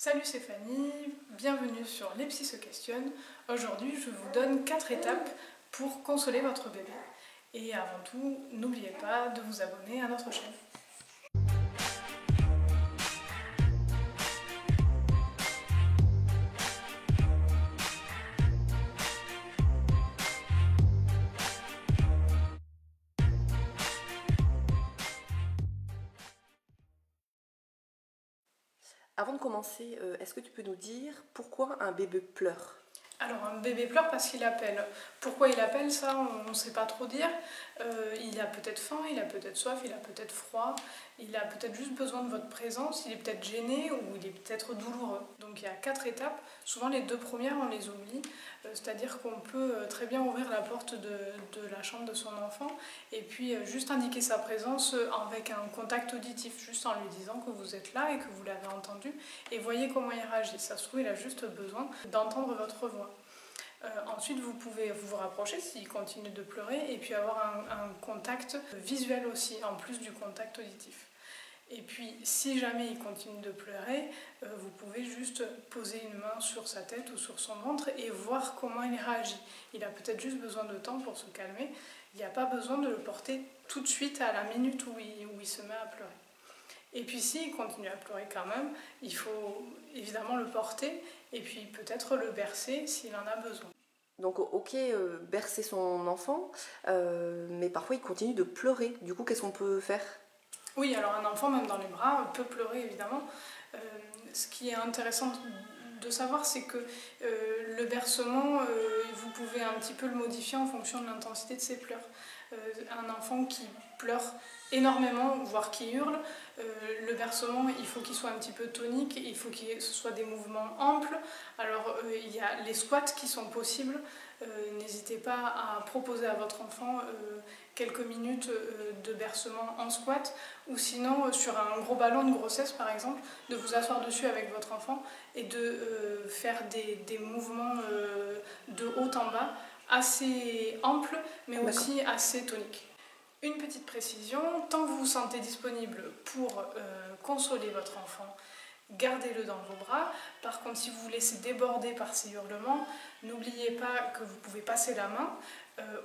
Salut, c'est Fanny, bienvenue sur Les Psys se questionnent. Aujourd'hui, je vous donne 4 étapes pour consoler votre bébé. Et avant tout, n'oubliez pas de vous abonner à notre chaîne. Avant de commencer, est-ce que tu peux nous dire pourquoi un bébé pleure? Alors un bébé pleure parce qu'il appelle. Pourquoi il appelle, ça on ne sait pas trop dire. Il a peut-être faim, il a peut-être soif, il a peut-être froid, il a peut-être juste besoin de votre présence, il est peut-être gêné ou il est peut-être douloureux. Donc il y a 4 étapes, souvent les 2 premières on les oublie, c'est-à-dire qu'on peut très bien ouvrir la porte de la chambre de son enfant et puis juste indiquer sa présence avec un contact auditif, juste en lui disant que vous êtes là et que vous l'avez entendu et voyez comment il réagit. Ça se trouve il a juste besoin d'entendre votre voix. Ensuite, vous pouvez vous rapprocher s'il continue de pleurer et puis avoir un contact visuel aussi, en plus du contact auditif. Et puis, si jamais il continue de pleurer, vous pouvez juste poser une main sur sa tête ou sur son ventre et voir comment il réagit. Il a peut-être juste besoin de temps pour se calmer. Il n'y a pas besoin de le porter tout de suite à la minute où il se met à pleurer. Et puis s'il continue à pleurer quand même, il faut évidemment le porter et puis peut-être le bercer s'il en a besoin. Donc ok, bercer son enfant, mais parfois il continue de pleurer. Du coup, qu'est-ce qu'on peut faire? Oui, alors un enfant, même dans les bras, peut pleurer évidemment. Ce qui est intéressant de savoir, c'est que le bercement, vous pouvez un petit peu le modifier en fonction de l'intensité de ses pleurs. Un enfant qui pleure énormément, voire qui hurle, le bercement, il faut qu'il soit un petit peu tonique, il faut que ce soit des mouvements amples. Alors il y a les squats qui sont possibles. N'hésitez pas à proposer à votre enfant quelques minutes de bercement en squat, ou sinon sur un gros ballon de grossesse par exemple, de vous asseoir dessus avec votre enfant et de faire des mouvements de haut en bas assez amples mais aussi assez toniques. Une petite précision, tant que vous vous sentez disponible pour consoler votre enfant, gardez-le dans vos bras. Par contre, si vous vous laissez déborder par ces hurlements, n'oubliez pas que vous pouvez passer la main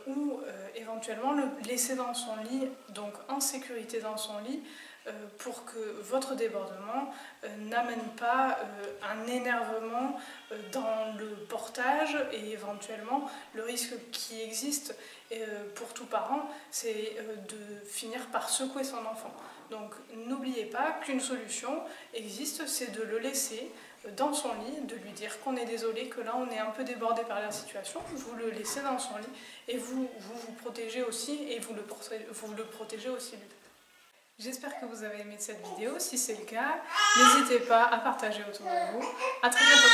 ou éventuellement le laisser dans son lit, donc en sécurité dans son lit, pour que votre débordement n'amène pas un énervement dans le portage et éventuellement le risque qui existe pour tout parent, c'est de finir par secouer son enfant. Donc n'oubliez pas qu'une solution existe, c'est de le laisser dans son lit, de lui dire qu'on est désolé, que là on est un peu débordé par la situation, vous le laissez dans son lit et vous protégez aussi et vous le protégez aussi lui. J'espère que vous avez aimé cette vidéo. Si c'est le cas, n'hésitez pas à partager autour de vous. À très bientôt.